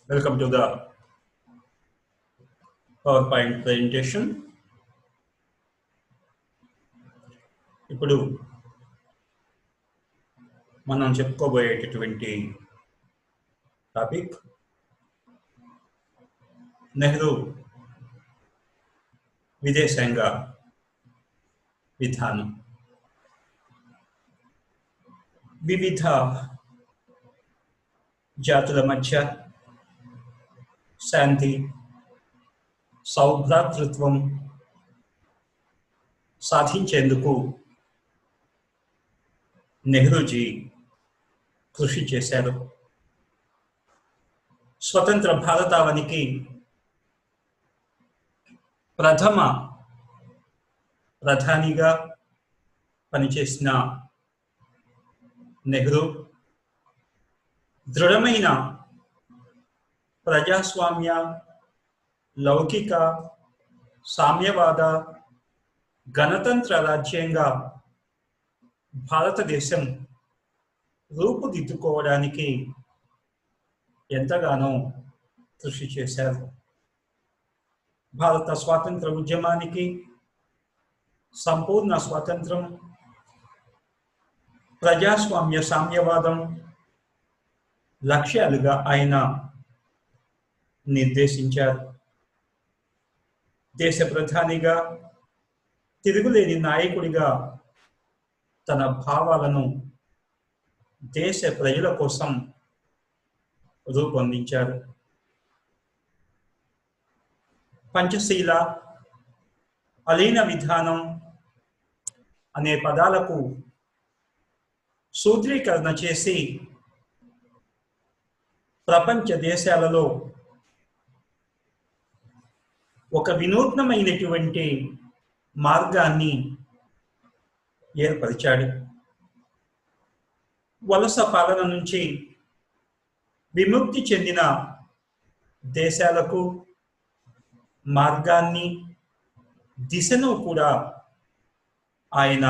Welcome to the PowerPoint presentation. ఇప్పుడు మనం చెప్పుకోబోయేటటువంటి topic Nehru విదేశాంగ విధానం. వివిధ జాతుల మధ్య శాంతి, సౌభ్రాతృత్వం సాధించేందుకు నెహ్రూజీ కృషి చేశారు. స్వతంత్ర భారతావనికి ప్రథమ ప్రధానిగా పనిచేసిన నెహ్రూ దృఢమైన ప్రజాస్వామ్య, లౌకిక, సామ్యవాద, గణతంత్ర రాజ్యంగా భారతదేశం రూపుదిద్దుకోవడానికి ఎంతగానో కృషి చేశారు. భారత స్వాతంత్ర ఉద్యమానికి సంపూర్ణ స్వాతంత్రం, ప్రజాస్వామ్య, సామ్యవాదం లక్ష్యాలుగా ఆయన నిర్దేశించారు. దేశ ప్రధానిగా, తిరుగులేని నాయకుడిగా తన భావాలను దేశ ప్రజల కోసం రూపొందించారు. పంచశీల, అలీన విధానం అనే పదాలకు సూత్రీకరణ చేసి ప్రపంచ దేశాలలో ఒక వినూత్నమైనటువంటి మార్గాన్ని ఏర్పరిచాడు. వలస పాలన నుంచి విముక్తి చెందిన దేశాలకు మార్గాన్ని, దిశను కూడా ఆయన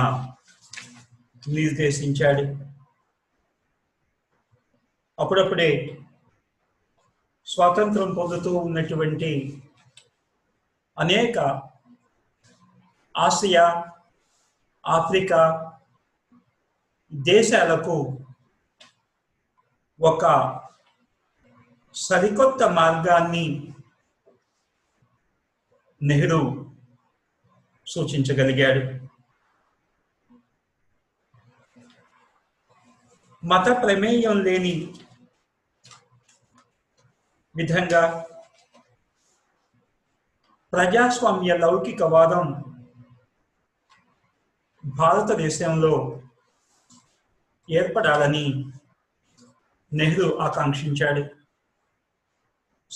నిర్దేశించాడు. అప్పుడప్పుడే స్వాతంత్రం పొందుతూ ఉన్నటువంటి అనేక ఆసియా, ఆఫ్రికా దేశాలకు ఒక సరికొత్త మార్గాన్ని నెహ్రూ సూచించగలిగాడు. మత ప్రమేయం లేని విధంగా ప్రజాస్వామ్య లౌకికవాదం భారతదేశంలో ఏర్పడాలని నెహ్రూ ఆకాంక్షించాడు.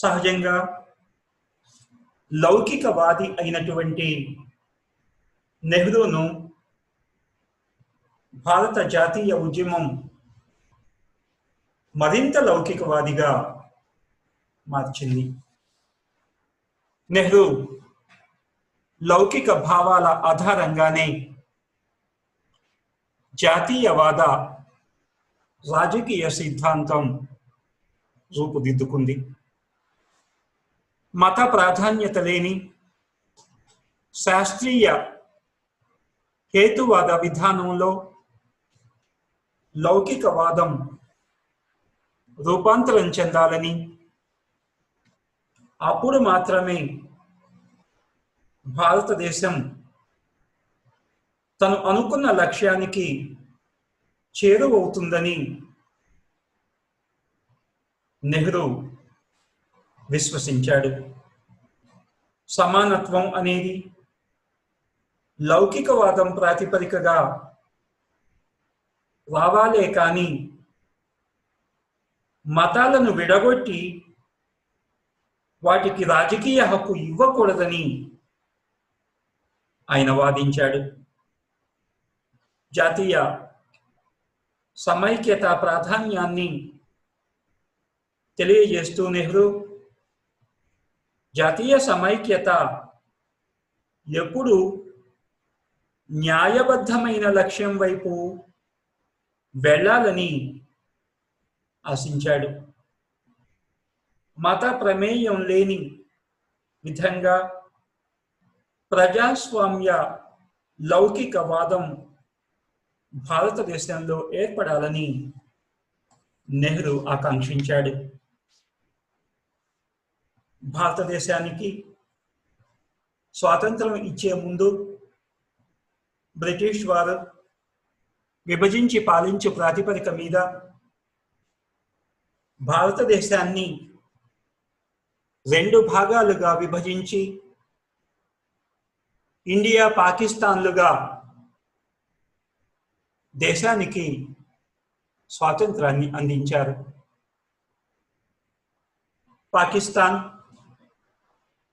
సహజంగా లౌకికవాది అయినటువంటి నెహ్రూను భారత జాతీయ ఉద్యమం మరింత లౌకికవాదిగా మార్చింది. నెహ్రూ లౌకిక భావాల ఆధారంగానే జాతీయవాద రాజకీయ సిద్ధాంతం రూపుదిద్దుకుంది. మత ప్రాధాన్యత లేని శాస్త్రీయ హేతువాద విధానంలో లౌకికవాదం రూపాంతరం చెందాలని, అప్పుడు మాత్రమే భారతదేశం తను అనుకున్న లక్ష్యానికి చేరువవుతుందని నెహ్రూ విశ్వసించాడు. సమానత్వం అనేది లౌకికవాదం ప్రాతిపదికగా రావాలే కానీ మతాలను విడగొట్టి వాటికి రాజకీయ హక్కు ఇవ్వకూడదని ఆయన వాదించాడు. జాతీయ సమైక్యత ప్రాధాన్యాన్ని తెలియజేస్తూ నెహ్రూ జాతీయ సమైక్యత ఎప్పుడు న్యాయబద్ధమైన లక్ష్యం వైపు వెళ్ళాలని ఆశించాడు. మత ప్రమేయం లేని విధంగా ప్రజాస్వామ్య లౌకికవాదం భారతదేశంలో ఏర్పడాలని నెహ్రూ ఆకాంక్షించాడు. భారతదేశానికి స్వాతంత్రం ఇచ్చే ముందు బ్రిటిష్ వారు విభజించి పాలించే ప్రాతిపదిక మీద భారతదేశాన్ని 2 భాగాలుగా విభజించి ఇండియా, పాకిస్తాన్లుగా దేశానికి స్వాతంత్రాన్ని అందించారు. పాకిస్తాన్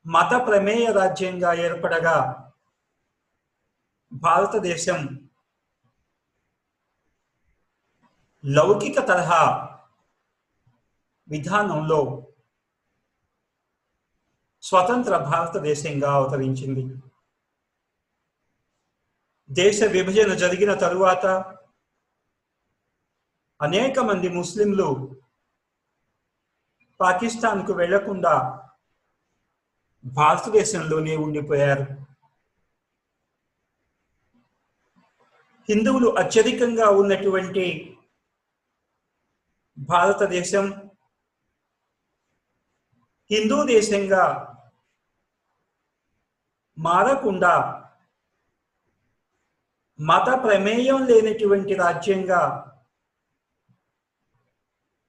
మత ప్రమేయ రాజ్యంగా ఏర్పడగా భారతదేశం లౌకిక తరహా విధానంలో స్వతంత్ర భారతదేశంగా అవతరించింది. దేశ విభజన జరిగిన తరువాత అనేక మంది ముస్లింలు పాకిస్తాన్కు వెళ్లకుండా భారతదేశంలోనే ఉండిపోయారు. హిందువులు అత్యధికంగా ఉన్నటువంటి భారతదేశం హిందూ దేశంగా మారకుండా మత ప్రమేయం లేనటువంటి రాజ్యంగా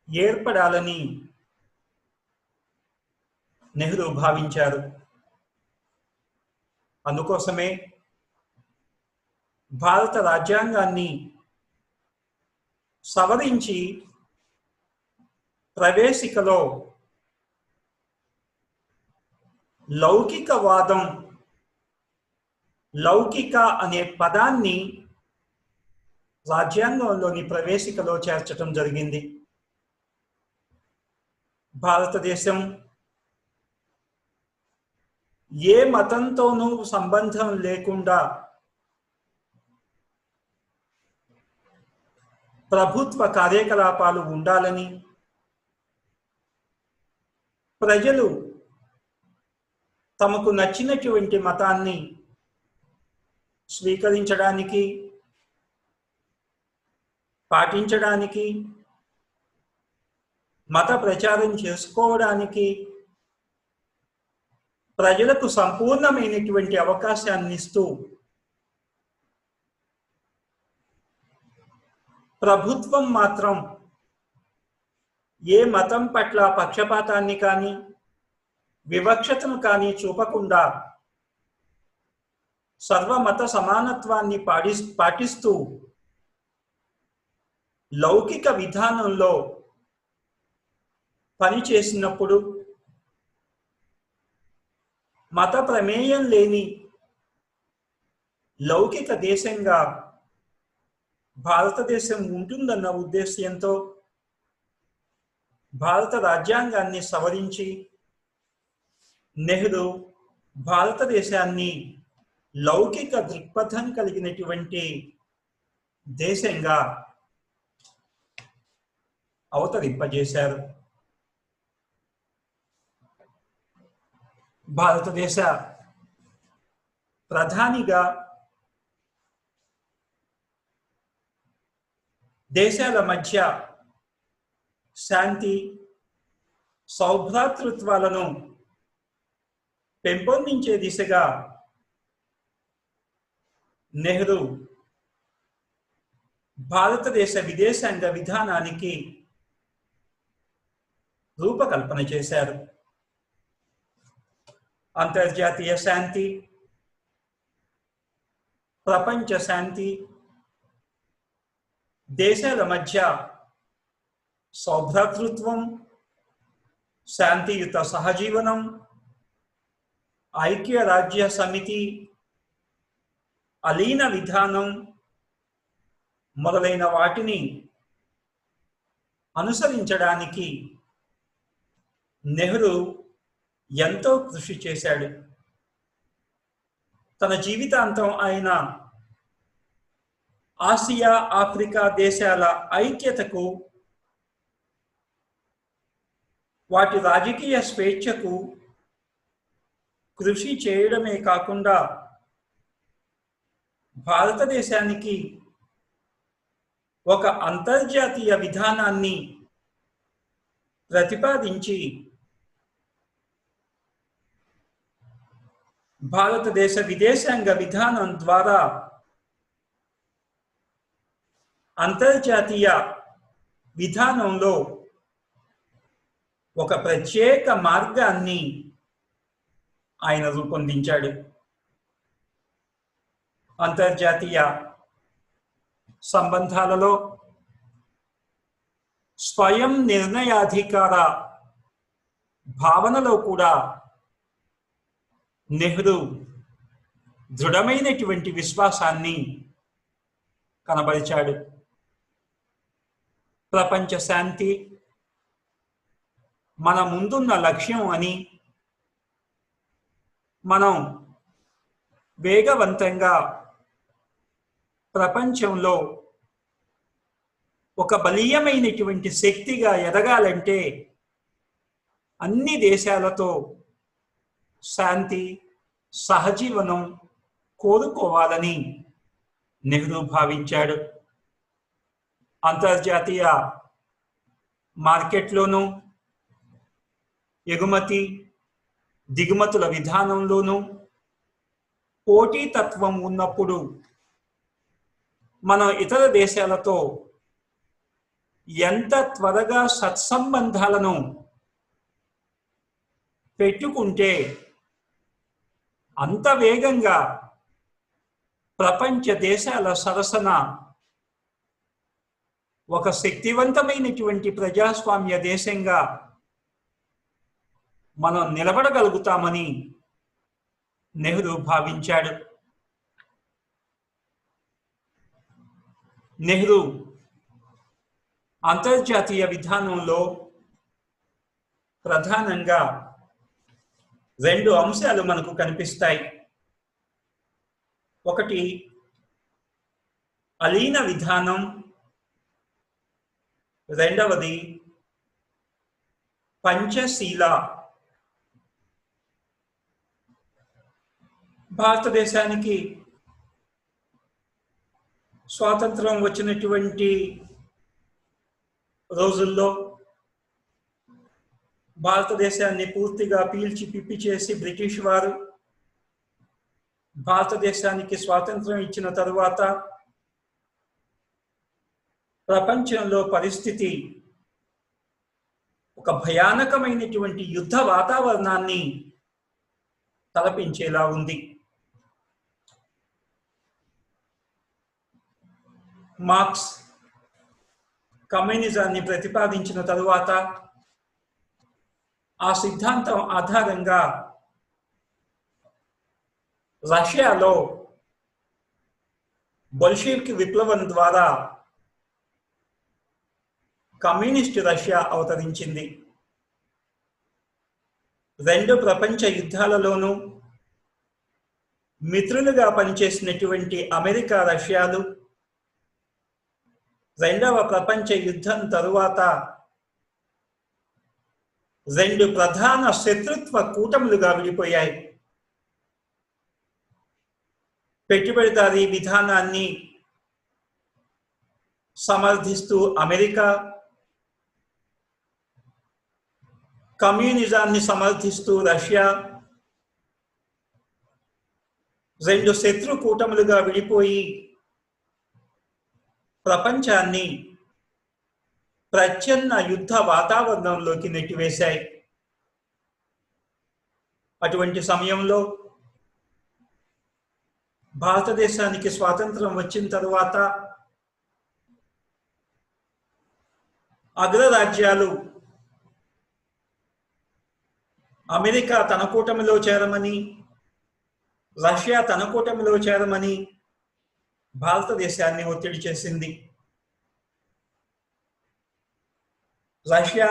ఏర్పడాలని నెహ్రూ భావించారు. అందుకోసమే భారత రాజ్యాంగాన్ని సవరించి ప్రవేశికలో లౌకికవాదం, లౌకిక అనే పదాన్ని రాజ్యాంగంలోని ప్రవేశికలో చేర్చడం జరిగింది. భారతదేశం ఏ మతంతోనూ సంబంధం లేకుండా ప్రభుత్వ కార్యకలాపాలు ఉండాలని, ప్రజలు తమకు నచ్చినటువంటి మతాన్ని స్వీకరించడానికి, పాటించడానికి, మత ప్రచారం చేసుకోవడానికి ప్రజలకు సంపూర్ణమైనటువంటి అవకాశాన్ని ఇస్తూ ప్రభుత్వం మాత్రం ఏ మతం పట్ల పక్షపాతాన్ని కానీ వివక్షతను కానీ చూపకుండా సర్వమత సమానత్వాన్ని పాటిస్తూ లౌకిక విధానంలో పనిచేసినప్పుడు మత ప్రమేయం లేని లౌకిక దేశంగా భారతదేశం ఉంటుందన్న ఉద్దేశ్యంతో భారత రాజ్యాంగాన్ని సవరించి నెహ్రూ భారతదేశాన్ని లౌకిక దృక్పథం కలిగినటువంటి దేశంగా అవతరింపజేశారు. భారతదేశ ప్రధానిగా దేశాల మధ్య శాంతి, సౌభ్రాతృత్వాలను పెంపొందించే దిశగా నెహ్రూ భారతదేశ విదేశాంగ విధానానికి రూపకల్పన చేశారు. అంతర్జాతీయ శాంతి, ప్రపంచ శాంతి, దేశాల మధ్య సౌభ్రాతృత్వం, శాంతియుత సహజీవనం, ఐక్యరాజ్య సమితి, అలీన విధానం మొదలైన వాటిని అనుసరించడానికి నెహ్రూ ఎంతో కృషి చేశాడు. తన జీవితాంతం ఆయన ఆసియా, ఆఫ్రికా దేశాల ఐక్యతకు, వాటి రాజకీయ స్వేచ్ఛకు కృషి చేయడమే కాకుండా భారతదేశానికి ఒక అంతర్జాతీయ విధానాన్ని ప్రతిపాదించి భారతదేశ విదేశాంగ విధానం ద్వారా అంతర్జాతీయ విధానంలో ఒక ప్రత్యేక మార్గాన్ని ఆయన రూపొందించాడు. అంతర్జాతీయ సంబంధాలలో స్వయం నిర్ణయాధికార భావనలో కూడా నెహ్రూ దృఢమైనటువంటి విశ్వాసాన్ని కనబరిచాడు. ప్రపంచ శాంతి మన ముందున్న లక్ష్యం అని, మనం వేగవంతంగా ప్రపంచంలో ఒక బలీయమైనటువంటి శక్తిగా ఎదగాలంటే అన్ని దేశాలతో శాంతి సహజీవనం కోరుకోవాలని నెహ్రూ భావించాడు. అంతర్జాతీయ మార్కెట్లోనూ ఎగుమతి దిగుమతుల విధానంలోనూ పోటీతత్వం ఉన్నప్పుడు మనం ఇతర దేశాలతో ఎంత త్వరగా సత్సంబంధాలను పెట్టుకుంటే అంత వేగంగా ప్రపంచ దేశాల సరసన ఒక శక్తివంతమైనటువంటి ప్రజాస్వామ్య దేశంగా మనం నిలబడగలుగుతామని నెహ్రూ భావించాడు. నెహ్రూ అంతర్జాతీయ విధానంలో ప్రధానంగా రెండు అంశాలు మనకు కనిపిస్తాయి. ఒకటి అలీన విధానం, రెండవది పంచశీల. భారతదేశానికి స్వాతంత్రం వచ్చినటువంటి రోజుల్లో భారతదేశాన్ని పూర్తిగా పీల్చి పిప్పి చేసి బ్రిటిష్ వారు భారతదేశానికి స్వాతంత్రం ఇచ్చిన తరువాత ప్రపంచంలో పరిస్థితి ఒక భయానకమైనటువంటి యుద్ధ వాతావరణాన్ని తలపించేలా ఉంది. మార్క్స్ కమ్యూనిజాన్ని ప్రతిపాదించిన తరువాత ఆ సిద్ధాంతం ఆధారంగా రష్యాలో బోల్షెవిక్ విప్లవం ద్వారా కమ్యూనిస్ట్ రష్యా అవతరించింది. రెండు ప్రపంచ యుద్ధాలలోనూ మిత్రులుగా పనిచేసినటువంటి అమెరికా రష్యాలు రెండవ ప్రపంచ యుద్ధం తరువాత రెండు ప్రధాన శత్రుత్వ కూటములుగా విడిపోయాయి. పెట్టుబడిదారీ విధానాన్ని సమర్థిస్తూ అమెరికా, కమ్యూనిజాన్ని సమర్థిస్తూ రష్యా రెండు శత్రు కూటములుగా విడిపోయి ప్రపంచాన్ని ప్రచ్ఛన్న యుద్ధ వాతావరణంలోకి నెట్టివేశాయి. అటువంటి సమయంలో భారతదేశానికి స్వాతంత్రం వచ్చిన తరువాత అగ్రరాజ్యాలు అమెరికా తన కూటమిలో చేరమని, రష్యా తన కూటమిలో చేరమని భారతదేశాన్ని ఒత్తిడి చేసింది. రష్యా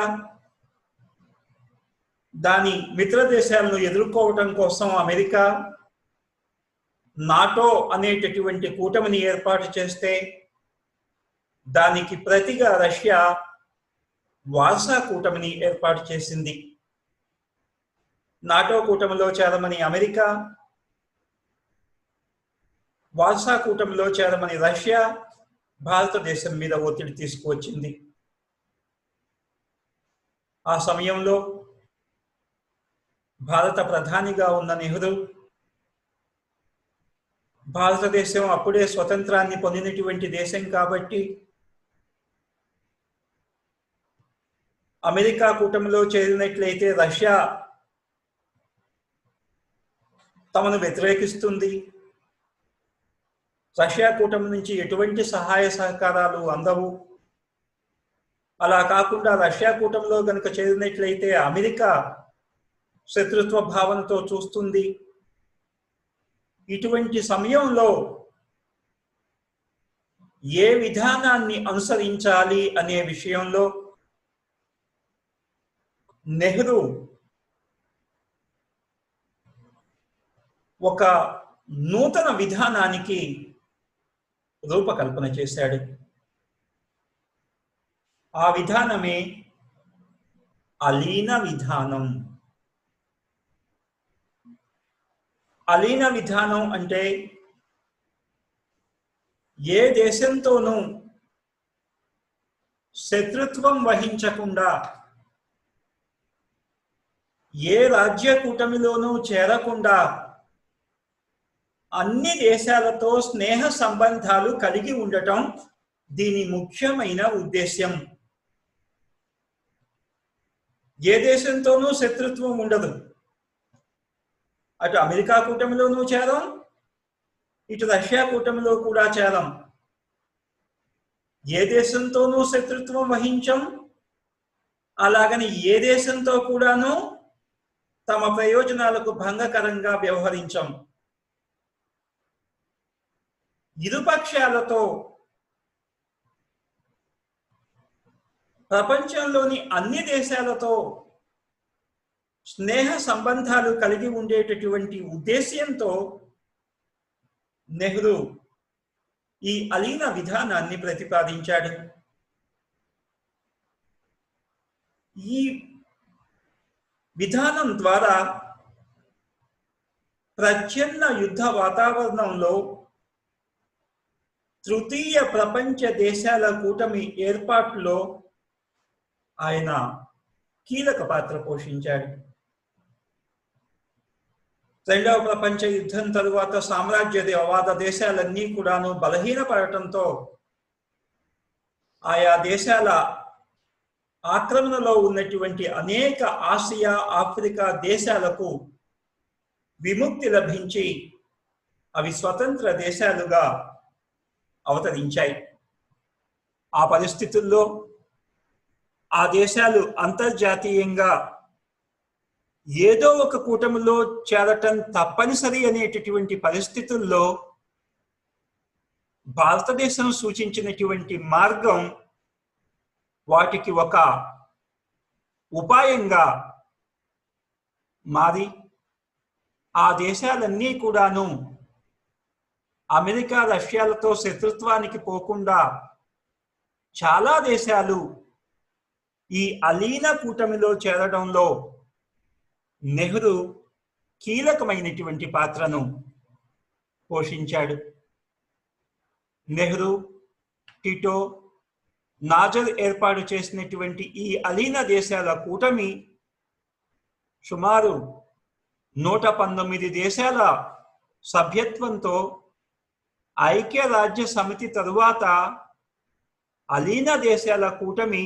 దాని మిత్ర దేశాలను ఎదుర్కోవటం కోసం అమెరికా నాటో అనేటటువంటి కూటమిని ఏర్పాటు చేస్తే దానికి ప్రతిగా రష్యా వార్సా కూటమిని ఏర్పాటు చేసింది. నాటో కూటమిలో చేరమని అమెరికా, వార్సా కూటమిలో చేరమని రష్యా భారతదేశం మీద ఒత్తిడి తీసుకువచ్చింది. ఆ సమయంలో భారత ప్రధానిగా ఉన్న నెహ్రూ భారతదేశం అప్పుడే స్వతంత్రాన్ని పొందినటువంటి దేశం కాబట్టి అమెరికా కూటమిలో చేరినట్లయితే రష్యా తమను వ్యతిరేకిస్తుంది, రష్యా కూటమి నుంచి ఎటువంటి సహాయ సహకారాలు అందవు. అలా కాకుండా రష్యా కూటమిలో గనుక చేరినట్లయితే అమెరికా శత్రుత్వ భావనతో చూస్తుంది. ఇటువంటి సమయంలో ఏ విధానాన్ని అనుసరించాలి అనే విషయంలో నెహ్రూ ఒక నూతన విధానానికి రూపకల్పన చేశాడు. ఆ విధానమే అలీన విధానం. అలీన విధానం అంటే ఏ దేశంతోనూ శత్రుత్వం వహించకుండా, ఏ రాజ్య కూటమిలోనూ చేరకుండా అన్ని దేశాలతో స్నేహ సంబంధాలు కలిగి ఉండటం దీని ముఖ్యమైన ఉద్దేశ్యం. ఏ దేశంతోనూ శత్రుత్వం ఉండదు. అటు అమెరికా కూటమిలోనూ చేరం, ఇటు రష్యా కూటమిలో కూడా చేరం. ఏ దేశంతోనూ శత్రుత్వం వహించం, అలాగని ఏ దేశంతో కూడాను తమ ప్రయోజనాలకు భంగకరంగా వ్యవహరించం. ఇరుపక్షాలతో ప్రపంచంలోని అన్ని దేశాలతో స్నేహ సంబంధాలు కలిగి ఉండేటటువంటి ఉద్దేశ్యంతో నెహ్రూ ఈ అలీన విధానాన్ని ప్రతిపాదించాడు. ఈ విధానం ద్వారా ప్రచ్ఛన్న యుద్ధ వాతావరణంలో తృతీయ ప్రపంచ దేశాల కూటమి ఏర్పాటులో ఆయన కీలక పాత్ర పోషించాడు. రెండవ ప్రపంచ యుద్ధం తరువాత సామ్రాజ్యవాద దేశాలన్నీ కూడాను బలహీనపడటంతో ఆయా దేశాల ఆక్రమణలో ఉన్నటువంటి అనేక ఆసియా, ఆఫ్రికా దేశాలకు విముక్తి లభించి అవి స్వతంత్ర దేశాలుగా అవతరించాయి. ఆ పరిస్థితుల్లో ఆ దేశాలు అంతర్జాతీయంగా ఏదో ఒక కూటమిలో చేరటం తప్పనిసరి అనేటటువంటి పరిస్థితుల్లో భారతదేశం సూచించినటువంటి మార్గం వాటికి ఒక ఉపాయంగా మారి ఆ దేశాలన్నీ కూడాను అమెరికా, రష్యాలతో శత్రుత్వానికి పోకుండా చాలా దేశాలు ఈ అలీన కూటమిలో చేరడంలో నెహ్రూ కీలకమైనటువంటి పాత్రను పోషించాడు. నెహ్రూ, టిటో, నాజర్ ఏర్పాటు చేసినటువంటి ఈ అలీన దేశాల కూటమి సుమారు 119 దేశాల సభ్యత్వంతో ఐక్యరాజ్య సమితి తరువాత అలీన దేశాల కూటమి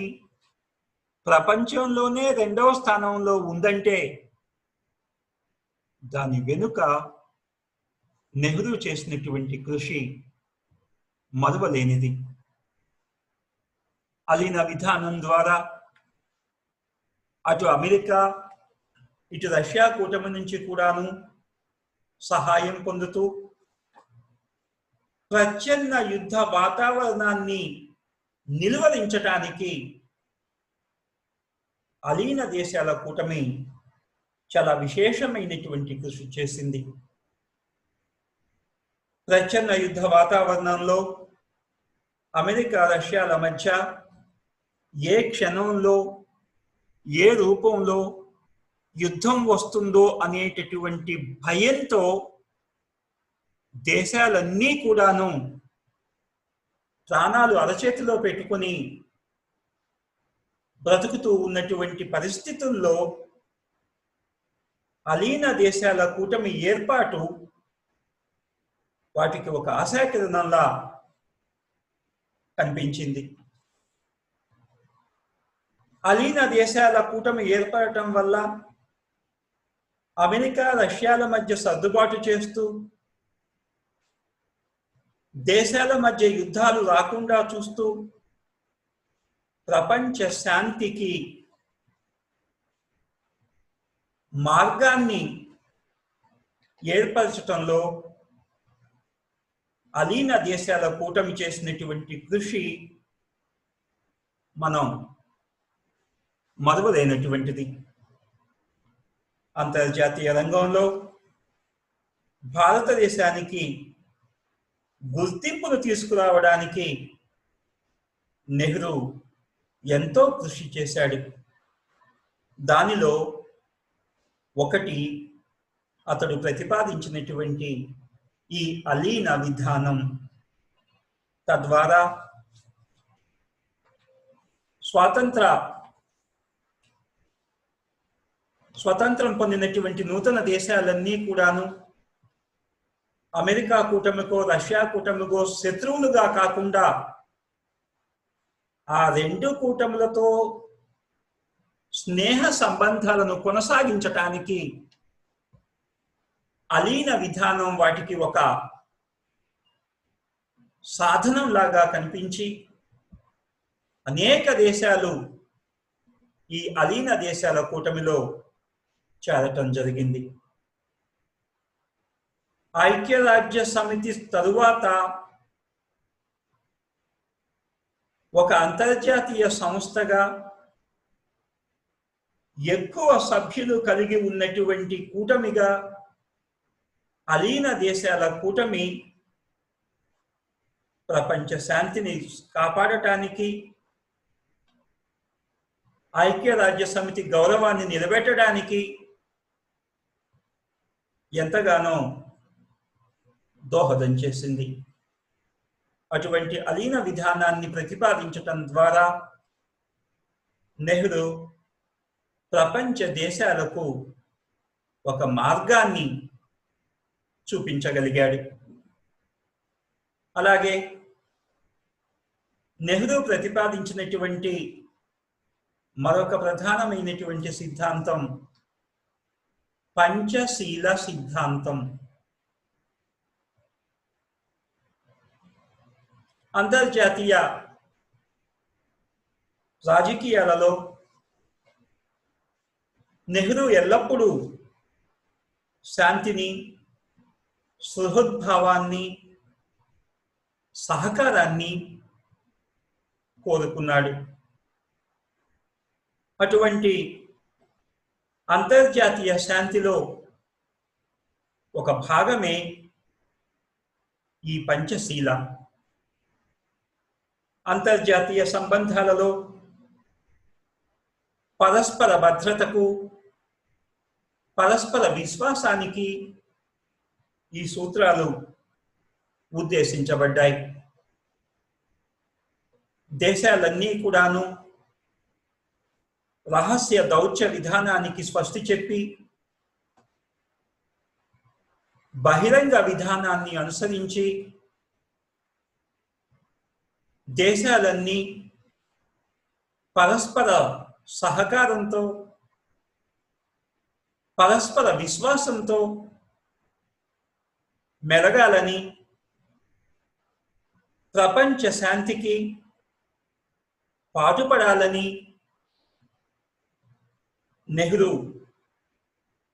ప్రపంచంలోనే 2వ స్థానంలో ఉందంటే దాని వెనుక నెహ్రూ చేసినటువంటి కృషి మరువలేనిది. అలీన విధానం ద్వారా అటు అమెరికా, ఇటు రష్యా కూటమి నుంచి కూడాను సహాయం పొందుతూ ప్రచ్ఛన్న యుద్ధ వాతావరణాన్ని నిలువరించడానికి అలీన దేశాల కూటమి చాలా విశేషమైనటువంటి కృషి చేసింది. ప్రచ్ఛన్న యుద్ధ వాతావరణంలో అమెరికా, రష్యాల మధ్య ఏ క్షణంలో ఏ రూపంలో యుద్ధం వస్తుందో అనేటటువంటి భయంతో దేశాలన్నీ కూడాను ప్రాణాలు అరచేతిలో పెట్టుకొని బ్రతుకుతూ ఉన్నటువంటి పరిస్థితుల్లో అలీన దేశాల కూటమి ఏర్పాటు వాటికి ఒక ఆశాకిరణంలా కనిపించింది. అలీన దేశాల కూటమి ఏర్పడటం వల్ల అమెరికా రష్యాల మధ్య సర్దుబాటు చేస్తూ దేశాల మధ్య యుద్ధాలు రాకుండా చూస్తూ ప్రపంచ శాంతికి మార్గాన్ని ఏర్పరచటంలో అలీన దేశాల కూటమి చేసినటువంటి కృషి మనం మరువలేనటువంటిది. అంతర్జాతీయ రంగంలో భారతదేశానికి గుర్తింపును తీసుకురావడానికి నెహ్రూ ఎంతో కృషి చేశాడు. దానిలో ఒకటి అతడు ప్రతిపాదించినటువంటి ఈ అలీన విధానం. తద్వారా స్వతంత్రం పొందినటువంటి నూతన దేశాలన్నీ కూడాను అమెరికా కూటమికో రష్యా కూటమికో శత్రువులుగా కాకుండా ఆ రెండు కూటములతో స్నేహ సంబంధాలను కొనసాగించటానికి అలీన విధానం వాటికి ఒక సాధనంలాగా కనిపించి అనేక దేశాలు ఈ అలీన దేశాల కూటమిలో చేరటం జరిగింది. ఐక్యరాజ్య సమితి తరువాత ఒక అంతర్జాతీయ సంస్థగా ఎక్కువ సభ్యులు కలిగి ఉన్నటువంటి కూటమిగా అలీన దేశాల కూటమి ప్రపంచ శాంతిని కాపాడటానికి, ఐక్యరాజ్య సమితి గౌరవాన్ని నిలబెట్టడానికి ఎంతగానో దోహదం చేసింది. అటువంటి అలీన విధానాన్ని ప్రతిపాదించటం ద్వారా నెహ్రూ ప్రపంచ దేశాలకు ఒక మార్గాన్ని చూపించగలిగాడు. అలాగే నెహ్రూ ప్రతిపాదించినటువంటి మరొక ప్రధానమైనటువంటి సిద్ధాంతం పంచశీల సిద్ధాంతం. అంతర్జాతీయ రాజకీయాలలో నెహ్రూ ఎల్లప్పుడూ శాంతిని, సుహృద్భావాన్ని, సహకారాన్ని కోరుకున్నాడు. అటువంటి అంతర్జాతీయ శాంతిలో ఒక భాగమే ఈ పంచశీల. అంతర్జాతీయ సంబంధాలలో పరస్పర భద్రతకు, పరస్పర విశ్వాసానికి ఈ సూత్రాలు ఉద్దేశించబడ్డాయి. దేశాలన్నీ కూడాను రహస్య దౌత్య విధానానికి స్వస్తి చెప్పి బహిరంగ విధానాన్ని అనుసరించి దేశాలన్నీ పరస్పర సహకారంతో, పరస్పర విశ్వాసంతో మెలగాలని, ప్రపంచ శాంతికి పాటుపడాలని నెహ్రూ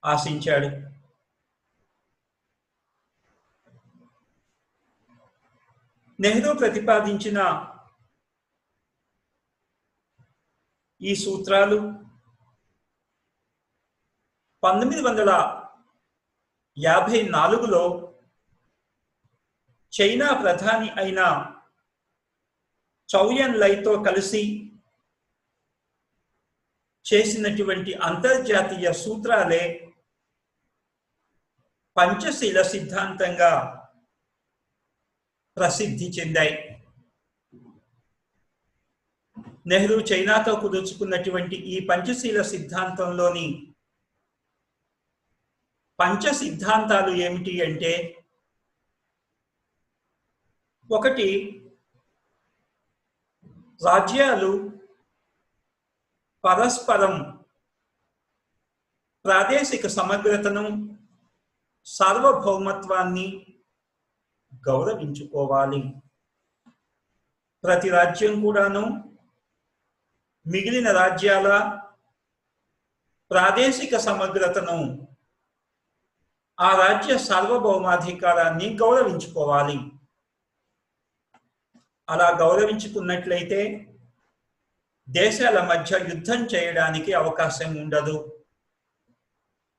ఆశించాడు. నెహ్రూ ప్రతిపాదించిన ఈ సూత్రాలు 1954లో చైనా ప్రధాని అయిన చౌ ఎన్ లైతో కలిసి చేసినటువంటి అంతర్జాతీయ సూత్రాలే పంచశీల సిద్ధాంతంగా ప్రసిద్ధి చెందాయి. నెహ్రూ చైనాతో కుదుర్చుకున్నటువంటి ఈ పంచశీల సిద్ధాంతంలోని పంచ సిద్ధాంతాలు ఏమిటి అంటే, ఒకటి, రాజ్యాలు పరస్పరం ప్రాదేశిక సమగ్రతను, సార్వభౌమత్వాన్ని గౌరవించుకోవాలి. ప్రతి రాజ్యం కూడాను మిగిలిన రాజ్యాల ప్రాదేశిక సమగ్రతను, ఆ రాజ్య సార్వభౌమాధికారాన్ని గౌరవించుకోవాలి. అలా గౌరవించుకున్నట్లయితే దేశాల మధ్య యుద్ధం చేయడానికి అవకాశం ఉండదు.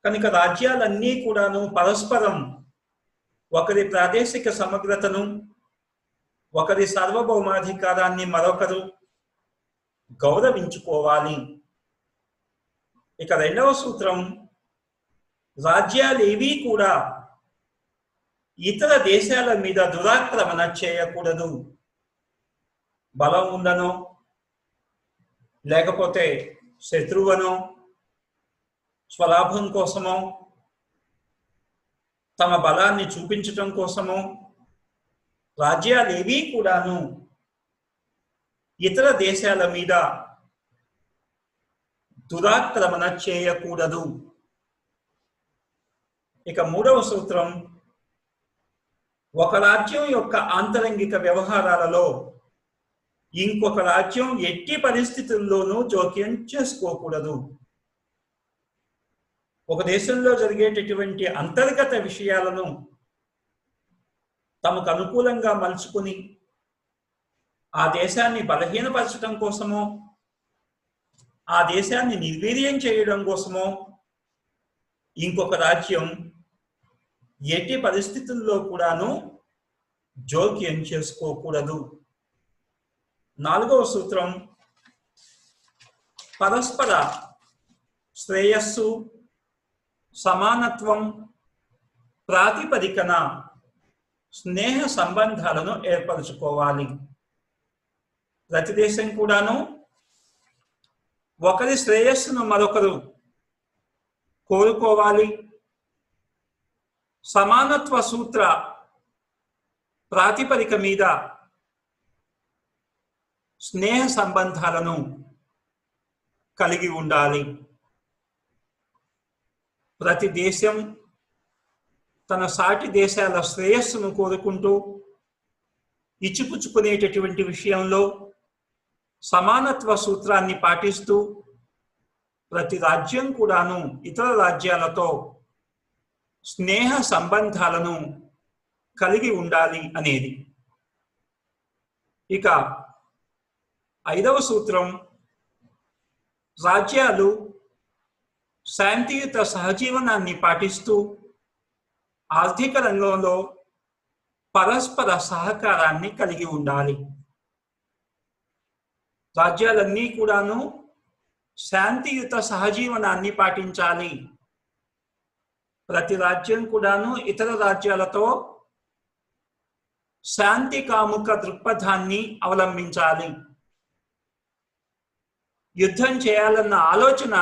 కనుక రాజ్యాలన్నీ కూడాను పరస్పరం ఒకరి ప్రాదేశిక సమగ్రతను, ఒకరి సార్వభౌమాధికారాన్ని మరొకరు గౌరవించుకోవాలి. ఇక రెండవ సూత్రం, రాజ్యాలేవీ కూడా ఇతర దేశాల మీద దురాక్రమణ చేయకూడదు. బలం ఉండనో, లేకపోతే శత్రువనో, స్వలాభం కోసమో, తమ బలాన్ని చూపించటం కోసమో రాజ్యాలేవీ కూడాను ఇతర దేశాల మీద దురాక్రమణ చేయకూడదు. ఇక మూడవ సూత్రం, ఒక రాజ్యం యొక్క ఆంతరంగిక వ్యవహారాలలో ఇంకొక రాజ్యం ఎట్టి పరిస్థితుల్లోనూ జోక్యం చేసుకోకూడదు. ఒక దేశంలో జరిగేటటువంటి అంతర్గత విషయాలను తమకు అనుకూలంగా మలుచుకుని ఆ దేశాన్ని బలహీనపరచడం కోసమో, ఆ దేశాన్ని నిర్వీర్యం చేయడం కోసమో ఇంకొక రాజ్యం ఎట్టి పరిస్థితుల్లో కూడాను జోక్యం చేసుకోకూడదు. నాలుగవ సూత్రం, పరస్పర శ్రేయస్సు, సమానత్వం ప్రాతిపదికన స్నేహ సంబంధాలను ఏర్పరచుకోవాలి. ప్రతి దేశం కూడాను ఒకరి శ్రేయస్సును మరొకరు కోరుకోవాలి. సమానత్వ సూత్ర ప్రాతిపదిక మీద స్నేహ సంబంధాలను కలిగి ఉండాలి. ప్రతి దేశం తన సాటి దేశాల శ్రేయస్సును కోరుకుంటూ ఇచ్చిపుచ్చుకునేటటువంటి విషయంలో సమానత్వ సూత్రాన్ని పాటిస్తూ ప్రతి రాజ్యం కూడాను ఇతర రాజ్యాలతో స్నేహ సంబంధాలను కలిగి ఉండాలి అనేది. ఇక ఐదవ సూత్రం, రాజ్యాలు శాంతియుత సహజీవనాన్ని పాటిస్తూ ఆర్థిక రంగంలో పరస్పర సహకారాన్ని కలిగి ఉండాలి. రాజ్యాలన్నీ కూడాను శాంతియుత సహజీవనాన్ని పాటించాలి. ప్రతి రాజ్యం కూడాను ఇతర రాజ్యాలతో శాంతి కాముక దృక్పథాన్ని అవలంబించాలి. యుద్ధం చేయాలన్న ఆలోచన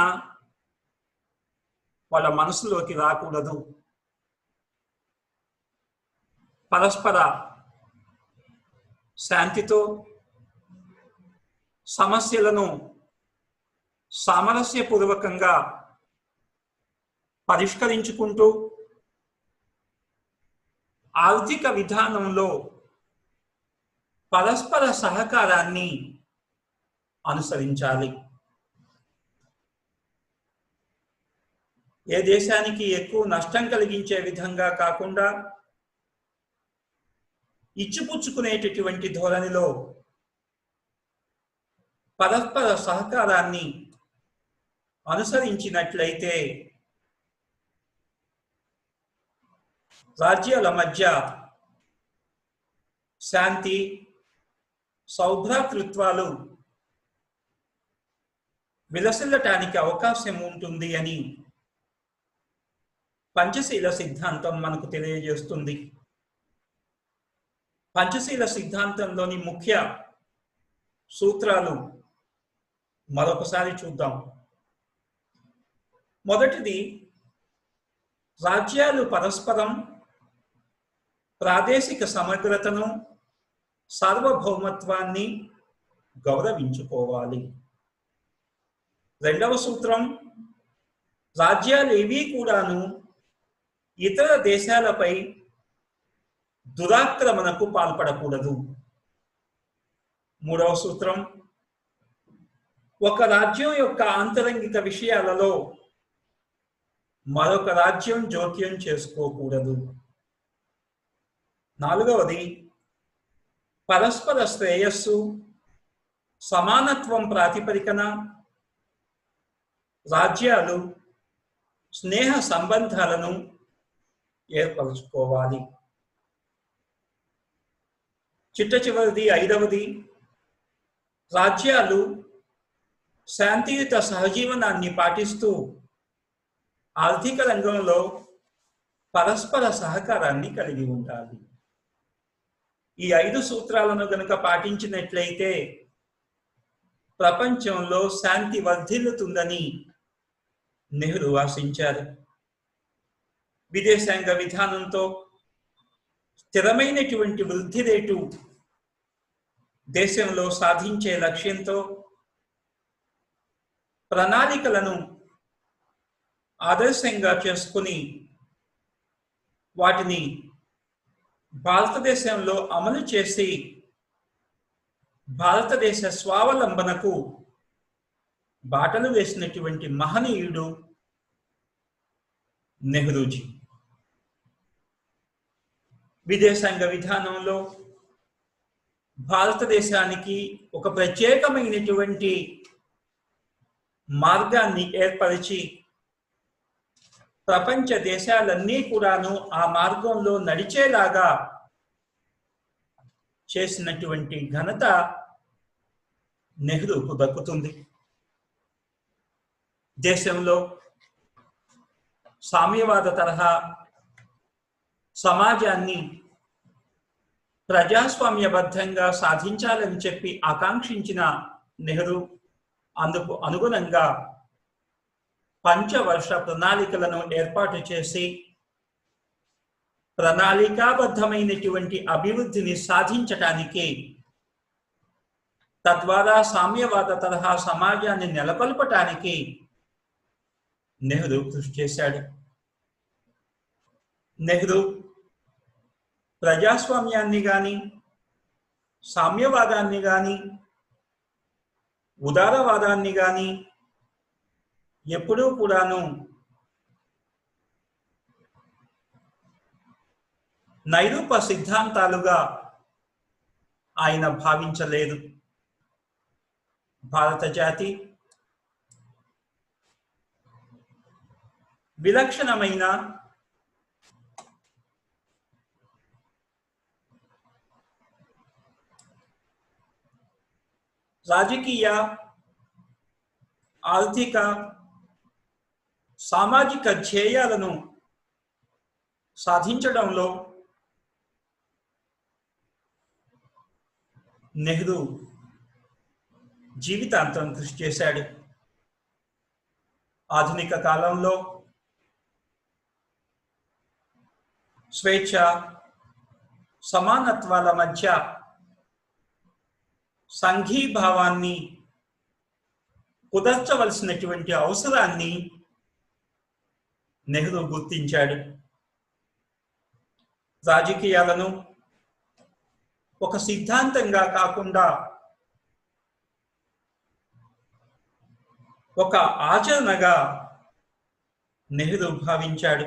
వాళ్ళ మనసులోకి రాకూడదు. పరస్పర శాంతితో సమస్యలను సామరస్యపూర్వకంగా పరిష్కరించుకుంటూ ఆర్థిక విధానంలో పరస్పర సహకారాన్ని అనుసరించాలి. ఏ దేశానికి ఎక్కువ నష్టం కలిగించే విధంగా కాకుండా ఇచ్చిపుచ్చుకునేటటువంటి ధోరణిలో పరస్పర సహకారాన్ని అనుసరించినట్లయితే రాజ్యాల మధ్య శాంతి, సౌభ్రాతృత్వాలు విలసిల్లటానికి అవకాశం ఉంటుంది అని పంచశీల సిద్ధాంతం మనకు తెలియజేస్తుంది. పంచశీల సిద్ధాంతంలోని ముఖ్య సూత్రాలు మరొకసారి చూద్దాం. మొదటిది, రాజ్యాలు పరస్పరం ప్రాదేశిక సమగ్రతను, సార్వభౌమత్వాన్ని గౌరవించుకోవాలి. రెండవ సూత్రం, రాజ్యాలు ఏవీ కూడాను ఇతర దేశాలపై దురాక్రమణకు పాల్పడకూడదు. మూడవ సూత్రం, ఒక రాజ్యం యొక్క ఆంతరంగిక విషయాలలో మరొక రాజ్యం జోక్యం చేసుకోకూడదు. నాలుగవది, పరస్పర శ్రేయస్సు, సమానత్వం ప్రాతిపదికన రాజ్యాలు స్నేహ సంబంధాలను ఏర్పరచుకోవాలి. చిట్టచివరిది, ఐదవది, రాజ్యాలు శాంతియుత సహజీవనాన్ని పాటిస్తూ ఆర్థిక రంగంలో పరస్పర సహకారాన్ని కలిగి ఉండాలి. ఈ 5 సూత్రాలను గనుక పాటించినట్లయితే ప్రపంచంలో శాంతి వర్ధిల్లుతుందని నెహ్రూ ఆశించారు. విదేశాంగ విధానంతో స్థిరమైనటువంటి వృద్ధి రేటు దేశంలో సాధించే లక్ష్యంతో ప్రణాళికలను ఆదర్శంగా చేసుకుని వాటిని భారతదేశంలో అమలు చేసి భారతదేశ స్వావలంబనకు బాటలు వేసినటువంటి మహనీయుడు నెహ్రూజీ. విదేశాంగ విధానంలో భారతదేశానికి ఒక ప్రత్యేకమైనటువంటి మార్గాన్ని ఏర్పరిచి ప్రపంచ దేశాలన్నీ కూడాను ఆ మార్గంలో నడిచేలాగా చేసినటువంటి ఘనత నెహ్రూకు దక్కుతుంది. దేశంలో సామ్యవాద తరహా సమాజాన్ని ప్రజాస్వామ్యబద్ధంగా సాధించాలని చెప్పి ఆకాంక్షించిన నెహ్రూ అందుకు అనుగుణంగా పంచవర్ష ప్రణాళికలను ఏర్పాటు చేసి ప్రణాళికాబద్ధమైనటువంటి అభివృద్ధిని సాధించటానికి, తద్వారా సామ్యవాద తరహా సమాజాన్ని నెలకొల్పటానికి నెహ్రూ కృషి చేశాడు. నెహ్రూ ప్రజాస్వామ్యాన్ని కానీ, సామ్యవాదాన్ని కానీ, ఉదారవాదాన్ని కానీ ఎప్పుడూ కూడాను నైరూప సిద్ధాంతాలుగా ఆయన భావించలేదు. భారత జాతి విలక్షణమైన రాజకీయ, ఆర్థిక, సామాజిక ధ్యేయాలను సాధించడంలో నెహ్రూ జీవితాంతం కృషి చేశాడు. ఆధునిక కాలంలో స్వేచ్ఛ, సమానత్వాల మధ్య సంఘీభావాన్ని కుదర్చవలసినటువంటి అవసరాన్ని నెహ్రూ గుర్తించాడు. రాజకీయాలను ఒక సిద్ధాంతంగా కాకుండా ఒక ఆచరణగా నెహ్రూ భావించాడు.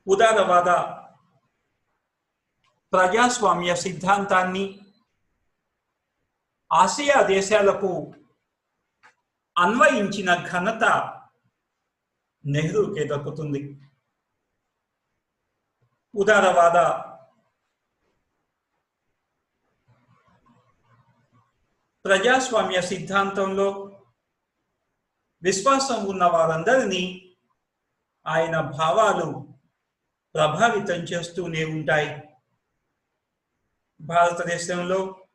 ఉదారవాద ప్రజాస్వామ్య సిద్ధాంతాన్ని ఆసియా దేశాలకు అన్వయించిన ఘనత నెహ్రూకే దక్కుతుంది. ఉదారవాద ప్రజాస్వామ్య సిద్ధాంతంలో విశ్వాసం ఉన్న వారందరినీ ఆయన భావాలు ప్రభావితం చేస్తూనే ఉంటాయి. భారతదేశంలో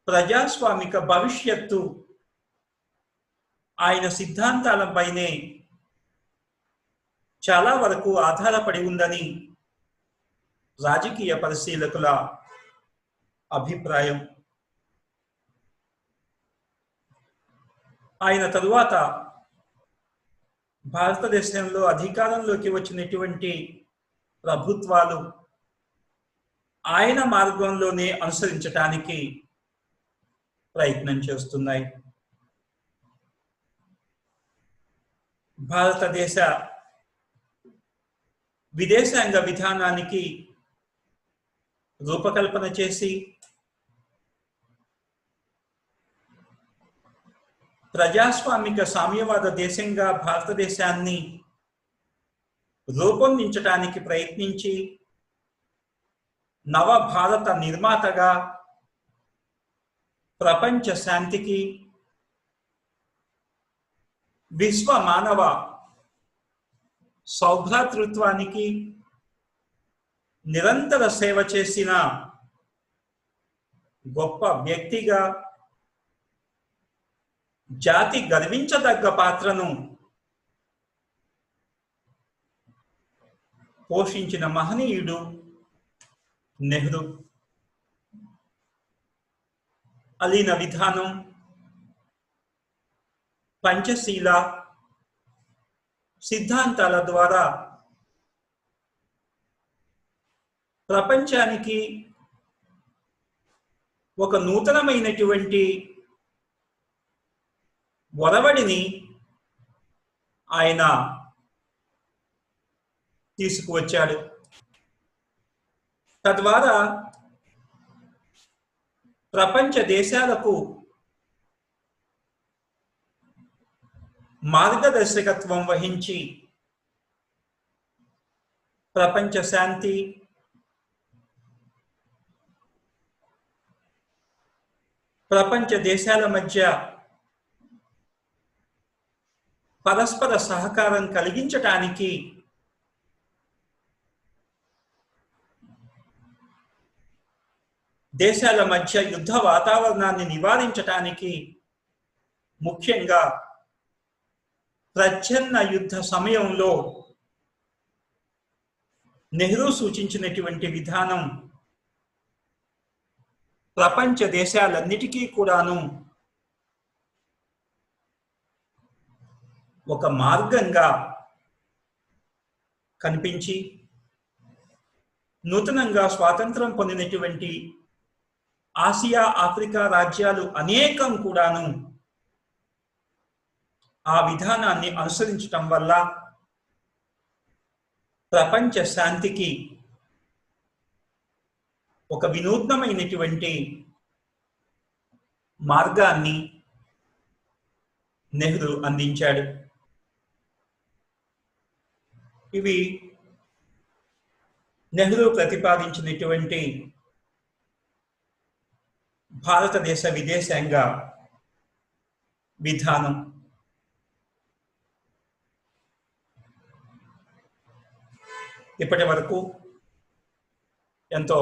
ప్రజాస్వామిక భవిష్యత్తు ఆయన సిద్ధాంతాలపైనే చాలా వరకు ఆధారపడి ఉందని రాజకీయ పరిశీలకుల అభిప్రాయం. ఆయన తరువాత భారతదేశంలో అధికారంలోకి వచ్చినటువంటి ప్రభుత్వాలు ఆయన మార్గంలోనే అనుసరించటానికి ప్రయత్నం చేస్తున్నాయి. భారతదేశ విదేశాంగ విధానానికి రూపకల్పన చేసి ప్రజాస్వామిక సామ్యవాద దేశంగా భారతదేశాన్ని రూపొందించడానికి ప్రయత్నించి నవ భారత నిర్మాతగా ప్రపంచ శాంతికి, విశ్వ మానవ సౌభ్రాతృత్వానికి నిరంతర సేవ చేసిన గొప్ప వ్యక్తిగా, జాతి గర్వించదగ్గ పాత్రను పోషించిన మహనీయుడు నెహ్రూ. అలీన విధానం, పంచశీల సిద్ధాంతాల ద్వారా ప్రపంచానికి ఒక నూతనమైనటువంటి ఒరవడిని ఆయన తీసుకువచ్చాడు. తద్వారా ప్రపంచ దేశాలకు మార్గదర్శకత్వం వహించి ప్రపంచ శాంతి, ప్రపంచ దేశాల మధ్య పరస్పర సహకారం కలిగించటానికి దేశాల మధ్య యుద్ధ వాతావరణాన్ని నివారించటానికి, ముఖ్యంగా ప్రచ్ఛన్న యుద్ధ సమయంలో నెహ్రూ సూచించినటువంటి విధానం ప్రపంచ దేశాలన్నిటికీ కూడాను ఒక మార్గంగా కనిపించి నూతనంగా స్వాతంత్రం పొందినటువంటి ఆసియా, ఆఫ్రికా రాజ్యాలు అనేకం కూడాను ఆ విధానాన్ని అనుసరించటం వల్ల ప్రపంచ శాంతికి ఒక వినూత్నమైనటువంటి మార్గాన్ని నెహ్రూ అందించాడు. ఇవి నెహ్రూ ప్రతిపాదించినటువంటి భారతదేశ విదేశాంగ విధానం. ఇప్పటి వరకు ఎంతో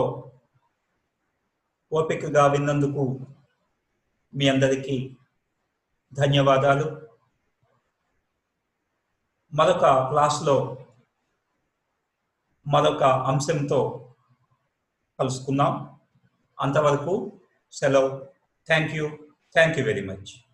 ఓపికగా విన్నందుకు మీ అందరికీ ధన్యవాదాలు. మరొక క్లాస్లో మరొక అంశంతో కలుసుకుందాం. అంతవరకు సెలవు. Thank you very much.